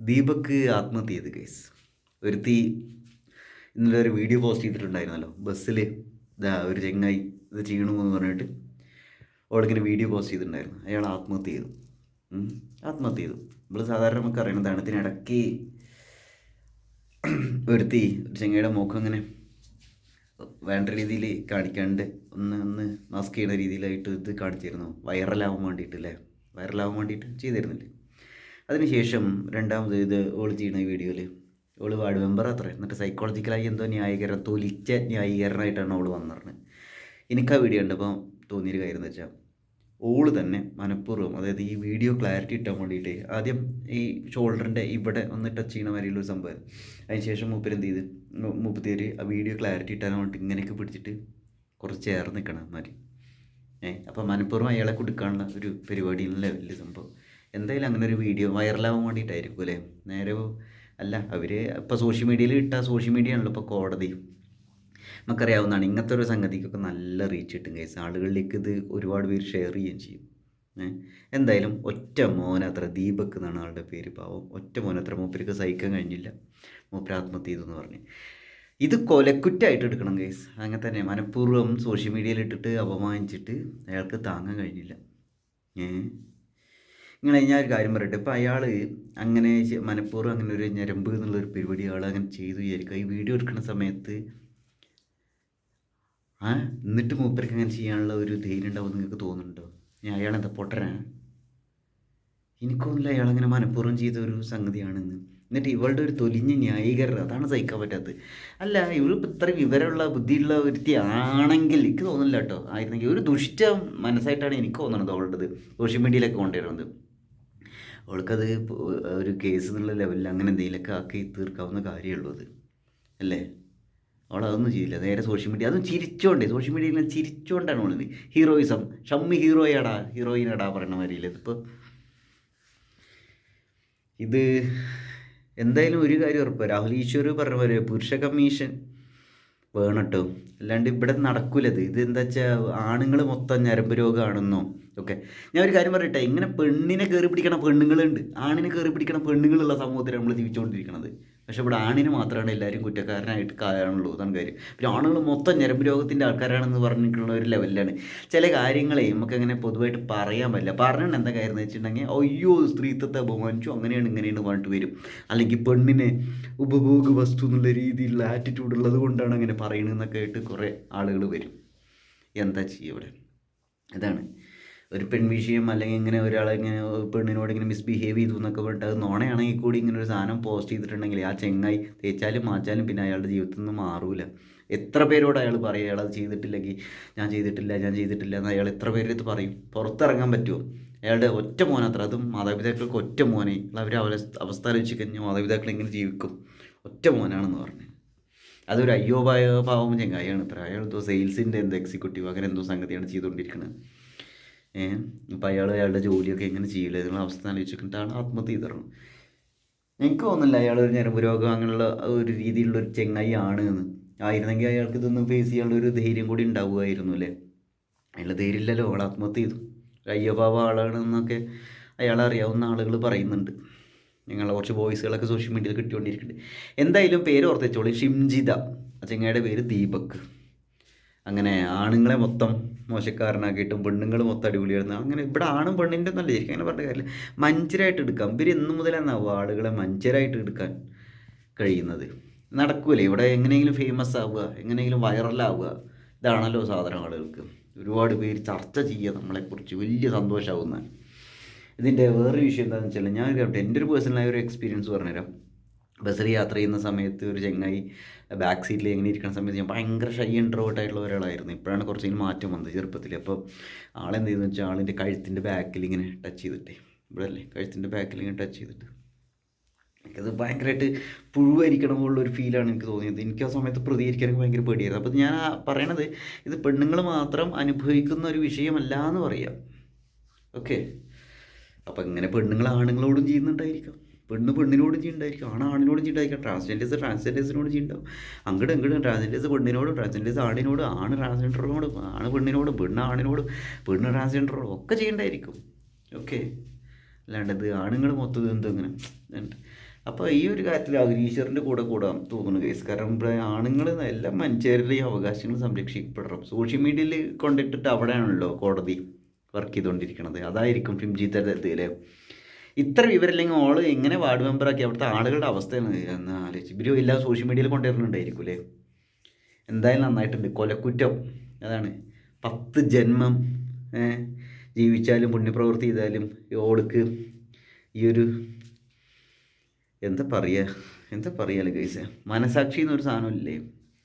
ദീപക് ആത്മഹത്യ ചെയ്ത് കേസ്. ഒരുത്തി ഇന്നലെ ഒരു വീഡിയോ പോസ്റ്റ് ചെയ്തിട്ടുണ്ടായിരുന്നല്ലോ, ബസ്സിൽ ഇതാ ഒരു ചെങ്ങായി ഇത് ചെയ്യണമെന്ന് പറഞ്ഞിട്ട് അവളിങ്ങനെ വീഡിയോ പോസ്റ്റ് ചെയ്തിട്ടുണ്ടായിരുന്നു. അയാൾ ആത്മഹത്യ ചെയ്തു. ആത്മഹത്യ ചെയ്തു. നമ്മൾ സാധാരണ നമുക്ക് അറിയണതാണ്. ഇതിനിടയ്ക്ക് ഒരുത്തി ഒരു ചെങ്ങയുടെ മുഖം ഇങ്ങനെ വേണ്ട രീതിയിൽ കാണിക്കാണ്ട് ഒന്ന് ഒന്ന് മാസ്ക് ചെയ്യുന്ന രീതിയിലായിട്ട് ഇത് കാണിച്ചിരുന്നു, വൈറലാവാൻ വേണ്ടിയിട്ടല്ലേ, വൈറലാവാൻ വേണ്ടിയിട്ട് ചെയ്തിരുന്നില്ലേ. അതിനുശേഷം രണ്ടാമത് ഇത് ഓൾ ചെയ്യുന്ന വീഡിയോയിൽ ഓള് വാർഡ് മെമ്പർ അത്ര, എന്നിട്ട് സൈക്കോളജിക്കലായി എന്തോ ന്യായീകരണം, തൊലിച്ച ന്യായീകരണമായിട്ടാണ് അവൾ വന്നിരുന്നത്. എനിക്ക് ആ വീഡിയോ കണ്ടപ്പോൾ തോന്നിയൊരു കാര്യം എന്ന് വെച്ചാൽ, ഓള് തന്നെ മനഃപൂർവ്വം, അതായത് ഈ വീഡിയോ ക്ലാരിറ്റി കിട്ടാൻ വേണ്ടിയിട്ട് ആദ്യം ഈ ഷോൾഡറിൻ്റെ ഇവിടെ ഒന്ന് ടച്ച് ചെയ്യണ മാതിരിയുള്ളൊരു സംഭവം. അതിനുശേഷം മൂപ്പരെന്ത് ചെയ്ത്, മുപ്പത്തിയേര് ആ വീഡിയോ ക്ലാരിറ്റി കിട്ടാൻ വേണ്ടി ഇങ്ങനെയൊക്കെ പിടിച്ചിട്ട് കുറച്ച് ചേർന്ന് നിൽക്കണം മാതിരി. അപ്പോൾ മനഃപൂർവ്വം അയാളെ കൊടുക്കാനുള്ള ഒരു പരിപാടിയിലുള്ള വലിയ സംഭവം. എന്തായാലും അങ്ങനെ ഒരു വീഡിയോ വൈറലാവാൻ വേണ്ടിയിട്ടായിരിക്കും അല്ലേ. നേരെ അല്ല, അവർ ഇപ്പോൾ സോഷ്യൽ മീഡിയയിൽ ഇട്ടാൽ സോഷ്യൽ മീഡിയ ആണല്ലോ ഇപ്പോൾ കോടതി. നമുക്കറിയാവുന്നതാണ് ഇങ്ങനത്തെ ഒരു സംഗതിക്കൊക്കെ നല്ല റീച്ച് കിട്ടും കേസ്. ആളുകളിലേക്ക് ഇത് ഒരുപാട് പേര് ഷെയർ ചെയ്യുകയും ചെയ്യും. എന്തായാലും ഒറ്റ മോനത്ര, ദീപക് എന്നാണ് ആളുടെ പേര്, പാവം. ഒറ്റ മോനത്ര, മൂപ്പർക്ക് സഹിക്കാൻ കഴിഞ്ഞില്ല, മൂപ്പര് ആത്മഹത്യ ചെയ്തു എന്ന് പറഞ്ഞ്. ഇത് കൊലക്കുറ്റായിട്ട് എടുക്കണം കേസ്. അങ്ങനെ തന്നെ മനഃപൂർവ്വം സോഷ്യൽ മീഡിയയിൽ ഇട്ടിട്ട് അപമാനിച്ചിട്ട് അയാൾക്ക് താങ്ങാൻ കഴിഞ്ഞില്ല. ഇങ്ങനെ ഞാൻ ഒരു കാര്യം പറയട്ടെ, ഇപ്പോൾ അയാൾ അങ്ങനെ മനഃപൂർവ്വം അങ്ങനെ ഒരു ഞരമ്പ് എന്നുള്ളൊരു പരിപാടി ആൾ അങ്ങനെ ചെയ്തു വിചാരിക്കുക. ഈ വീഡിയോ എടുക്കുന്ന സമയത്ത് എന്നിട്ട് മൂപ്പർക്ക് അങ്ങനെ ചെയ്യാനുള്ള ഒരു ധൈര്യം ഉണ്ടാവും നിങ്ങൾക്ക് തോന്നുന്നുണ്ടോ? ഞാൻ അയാളെന്താ പൊട്ടരാ? എനിക്കൊന്നുമില്ല അയാളങ്ങനെ മനഃപൂർവ്വം ചെയ്ത ഒരു സംഗതിയാണെന്ന്. എന്നിട്ട് ഇവളുടെ ഒരു തൊലിഞ്ഞ ന്യായീകരണം, അതാണ് സഹിക്കാൻ പറ്റാത്തത്. അല്ല, ഇവളിപ്പോൾ ഇത്ര വിവരമുള്ള ബുദ്ധിയുള്ള ഒരുത്തി ആണെങ്കിൽ, എനിക്ക് തോന്നുന്നില്ല കേട്ടോ, ആയിരുന്നെങ്കിൽ ഒരു ദുഷ്ട മനസ്സായിട്ടാണ് എനിക്ക് തോന്നുന്നത് അവളുടേത് സോഷ്യൽ മീഡിയയിലൊക്കെ കൊണ്ടുവരുന്നത്. അവൾക്കത് ഒരു കേസ് എന്നുള്ള ലെവലിൽ അങ്ങനെ എന്തെങ്കിലുമൊക്കെ ആക്കി തീർക്കാവുന്ന കാര്യമുള്ളൂ അത്, അല്ലേ? അവളതൊന്നും ചെയ്യില്ല. നേരെ സോഷ്യൽ മീഡിയ, അതും ചിരിച്ചോണ്ടേ, സോഷ്യൽ മീഡിയയിൽ ചിരിച്ചോണ്ടാണ് ഉള്ളത്. ഹീറോയിസം, ഷമ്മി ഹീറോയാടാ, ഹീറോയിനാടാ പറയണ മാതിരിയില്ല ഇതിപ്പോൾ. ഇത് എന്തായാലും ഒരു കാര്യം ഉറപ്പ്, രാഹുൽ ഈശ്വർ പറഞ്ഞ പോലെ പുരുഷ കമ്മീഷൻ വേണം കേട്ടോ, അല്ലാണ്ട് ഇവിടെ നടക്കൂലത്. ഇത് എന്താ വെച്ചാൽ ആണുങ്ങൾ മൊത്തം ഞരമ്പ് രോഗമാണെന്നോ ഒക്കെ. ഞാൻ ഒരു കാര്യം പറയട്ടെ, ഇങ്ങനെ പെണ്ണിനെ കയറി പിടിക്കണ പെണ്ണുങ്ങളുണ്ട്, ആണിനെ കയറി പിടിക്കണ പെണ്ണുങ്ങളുള്ള സമൂഹത്തിൽ നമ്മൾ ജീവിച്ചുകൊണ്ടിരിക്കുന്നത്. പക്ഷെ ഇവിടെ ആണിന് മാത്രമാണ് എല്ലാവരും കുറ്റക്കാരനായിട്ട് കാണുള്ളൂ, അതാണ് കാര്യം. പിന്നെ ആണുങ്ങൾ മൊത്തം ഞരമ്പ് രോഗത്തിൻ്റെ ആൾക്കാരാണെന്ന് പറഞ്ഞിട്ടുള്ള ഒരു ലെവലിലാണ് ചില കാര്യങ്ങളെ നമുക്കങ്ങനെ പൊതുവായിട്ട് പറയാൻ പറ്റില്ല. പറഞ്ഞിട്ട് എന്താ കാര്യം എന്ന് വെച്ചിട്ടുണ്ടെങ്കിൽ, അയ്യോ സ്ത്രീത്വത്തെ അപമാനിച്ചു, അങ്ങനെയാണ് ഇങ്ങനെയാണ് പറഞ്ഞിട്ട് വരും. അല്ലെങ്കിൽ പെണ്ണിനെ ഉപഭോഗ വസ്തു എന്നുള്ള രീതിയിലുള്ള ആറ്റിറ്റ്യൂഡ് ഉള്ളത് കൊണ്ടാണ് അങ്ങനെ പറയണമെന്നൊക്കെ ആയിട്ട് കുറേ ആളുകൾ വരും. എന്താ ചെയ്യുക ഇവിടെ? അതാണ് ഒരു പെൺവിഷയം, അല്ലെങ്കിൽ ഇങ്ങനെ ഒരാളെ ഇങ്ങനെ പെണ്ണിനോട് ഇങ്ങനെ മിസ്ബിഹേവ് ചെയ്തു എന്നൊക്കെ പറഞ്ഞിട്ട് അത് നോണയാണെങ്കിൽ കൂടി ഇങ്ങനെ ഒരു സാധനം പോസ്റ്റ് ചെയ്തിട്ടുണ്ടെങ്കിൽ ആ ചെങ്ങായി തേച്ചാലും മാച്ചാലും പിന്നെ അയാളുടെ ജീവിതത്തിൽ നിന്ന് മാറൂല. എത്ര പേരോട് അയാൾ പറയും അയാൾ അത് ചെയ്തിട്ടില്ലെങ്കിൽ, ഞാൻ ചെയ്തിട്ടില്ല എന്ന് അയാൾ എത്ര പേരെടുത്ത് പറയും? പുറത്തിറങ്ങാൻ പറ്റുമോ? അയാളുടെ ഒറ്റ മോനത്ര, അതും മാതാപിതാക്കൾക്ക് ഒറ്റ മോനെ. അവർ അവസ്ഥ ആലോചിച്ച് കഴിഞ്ഞാൽ മാതാപിതാക്കൾ എങ്ങനെ ജീവിക്കും? ഒറ്റ മോനാണെന്ന് പറഞ്ഞു. അതൊരു അയ്യോ പാവം ചെങ്ങായിയാണ് ഇത്ര. അയാൾ എന്തോ സെയിൽസിൻ്റെ എന്തോ എക്സിക്യൂട്ടീവ് അങ്ങനെ എന്തോ സംഗതിയാണ് ചെയ്തുകൊണ്ടിരിക്കുന്നത്. അപ്പോൾ അയാളുടെ ജോലിയൊക്കെ എങ്ങനെ ചെയ്യില്ല, ഇതിനുള്ള അവസ്ഥ ആലോചിച്ചിട്ടാണ് ആത്മഹത്യ ചെയ്തിരണം. എനിക്ക് തോന്നുന്നില്ല അയാൾ ഒരു ഞരമ്പ് രോഗം അങ്ങനെയുള്ള ഒരു രീതിയിലുള്ള ഒരു ചെങ്ങായി ആണ് എന്ന്. ആയിരുന്നെങ്കിൽ അയാൾക്ക് ഇതൊന്നും ഫേസ് ചെയ്യാനുള്ള ഒരു ധൈര്യം കൂടി ഉണ്ടാവുമായിരുന്നു അല്ലേ. അയാളുടെ ധൈര്യം ഇല്ലല്ലോ, അവൾ ആത്മഹത്യ ചെയ്തു. ഒരു അയ്യപ്പാവ ആളാണെന്നൊക്കെ അയാളറിയാവുന്ന ആളുകൾ പറയുന്നുണ്ട്. ഞങ്ങളെ കുറച്ച് വോയിസുകളൊക്കെ സോഷ്യൽ മീഡിയയിൽ കിട്ടിക്കൊണ്ടിരിക്കുന്നുണ്ട്. എന്തായാലും പേര് ഓർത്ത് വെച്ചോളൂ, ഷിംജിത. ആ ചെങ്ങായിയുടെ പേര് ദീപക്. അങ്ങനെ ആണുങ്ങളെ മൊത്തം മോശക്കാരനാക്കിയിട്ടും പെണ്ണുങ്ങൾ മൊത്തം അടിപൊളിയായിരുന്നു. അങ്ങനെ ഇവിടെ ആണും പെണ്ണിൻ്റെ ഒന്നല്ല, ശരിക്കും അങ്ങനെ പറഞ്ഞ കാര്യമില്ല. മഞ്ചരായിട്ട് എടുക്കാം. ഇവർ എന്നു മുതലെന്നാവും ആളുകളെ മഞ്ചരായിട്ട് എടുക്കാൻ കഴിയുന്നത്? നടക്കൂലേ ഇവിടെ? എങ്ങനെയെങ്കിലും ഫേമസ് ആവുക, എങ്ങനെയെങ്കിലും വൈറലാവുക, ഇതാണല്ലോ സാധനം ആളുകൾക്ക്. ഒരുപാട് പേര് ചർച്ച ചെയ്യുക നമ്മളെക്കുറിച്ച്, വലിയ സന്തോഷമാവുന്ന. ഇതിൻ്റെ വേറൊരു വിഷയം എന്താണെന്ന് വെച്ചാൽ, ഞാൻ കേട്ടോ എൻ്റെ ഒരു പേഴ്സണലായ ഒരു എക്സ്പീരിയൻസ് പറഞ്ഞുതരാം. ബസ്സിൽ യാത്ര ചെയ്യുന്ന സമയത്ത് ഒരു ചെങ്ങായി ബാക്ക് സീറ്റിൽ എങ്ങനെ ഇരിക്കുന്ന സമയത്ത് ഞാൻ ഭയങ്കര ഷൈ ഇൻട്രോവേർട്ടായിട്ടുള്ള ഒരാളായിരുന്നു. ഇപ്പോഴാണ് കുറച്ചൊരു മാറ്റം വന്നത് ചെറുപ്പത്തിൽ. അപ്പോൾ ആളെന്ത് ചെയ്തെന്ന് വെച്ചാൽ, ആളിൻ്റെ കഴുത്തിൻ്റെ ബാക്കിൽ ഇങ്ങനെ ടച്ച് ചെയ്തിട്ടേ, ഇവിടെ അല്ലേ കഴുത്തിൻ്റെ ബാക്കിൽ ഇങ്ങനെ ടച്ച് ചെയ്തിട്ട് എനിക്കത് ഭയങ്കരമായിട്ട് പുഴുവായിരിക്കണം പോലുള്ളൊരു ഫീലാണ് എനിക്ക് തോന്നിയത്. എനിക്ക് ആ സമയത്ത് പ്രതികരിക്കാനൊക്കെ ഭയങ്കര പേടിയായിരുന്നു. അപ്പോൾ ഞാൻ പറയണത്, ഇത് പെണ്ണുങ്ങൾ മാത്രം അനുഭവിക്കുന്ന ഒരു വിഷയമല്ല എന്ന് പറയാം. ഓക്കെ, അപ്പോൾ ഇങ്ങനെ പെണ്ണുങ്ങൾ ആണുങ്ങളോടും ചെയ്യുന്നുണ്ടായിരിക്കാം, പെണ്ണിനോടും ചെയ്യുന്നുണ്ടായിരിക്കും, ആണിനോടും ചെയ്യുന്നുണ്ടായിരിക്കാം, ട്രാൻസ്ജെൻഡേഴ്സിനോടും ചെയ്യുന്നുണ്ടാവും. അങ്ങോട്ടും ട്രാൻസ്ജെൻഡേഴ്സ് പെണ്ണിനോടും, ട്രാൻസ്ജെൻഡേഴ്സ് ആണിനോടും, ട്രാൻസ്ജെൻഡറിനോടും, പെണ്ണിനോടും, ആണിനോടും, ട്രാൻസ്ജെൻഡറോടും ഒക്കെ ചെയ്യണ്ടായിരിക്കും. ഓക്കെ, അല്ലാണ്ട് ഇത് ആണുങ്ങൾ മൊത്തം എന്തോ ഇങ്ങനെ അപ്പോൾ ഈ ഒരു കാര്യത്തിൽ ഈശ്വറിൻ്റെ കൂടെ കൂടാൻ തോന്നുന്നു കേസ്. കാരണം ഇവിടെ ആണുങ്ങൾ എല്ലാ മനുഷ്യരുടെയും അവകാശങ്ങൾ സംരക്ഷിക്കപ്പെടണം. സോഷ്യൽ മീഡിയയിൽ കൊണ്ടിട്ടിട്ട് അവിടെയാണല്ലോ കോടതി വർക്ക് ചെയ്തുകൊണ്ടിരിക്കുന്നത്. അതായിരിക്കും ഫിംജിത്തെ ഇതിൽ ഇത്ര വിവരമില്ലെങ്കിൽ ഓള് എങ്ങനെ വാർഡ് മെമ്പറാക്കി അവിടുത്തെ ആളുകളുടെ അവസ്ഥയാണ് എന്ന് ആലോചിച്ച്. ഇവർ എല്ലാം സോഷ്യൽ മീഡിയയിൽ കൊണ്ടുവരുന്നുണ്ടായിരിക്കും അല്ലേ. എന്തായാലും നന്നായിട്ടുണ്ട്. കൊലക്കുറ്റം അതാണ് 10 ജന്മം ജീവിച്ചാലും പുണ്യപ്രവൃത്തി ചെയ്താലും ഓൾക്ക് ഈ ഒരു എന്താ പറയുക ഗൈസ്, മനസാക്ഷി എന്നൊരു സാധനമില്ലേ.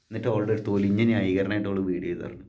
എന്നിട്ട് ഓളുടെ ഒരു തൊലിഞ്ഞ ന്യായീകരണമായിട്ട് ഓൾ വീഡിയോ ചെയ്തായിരുന്നു.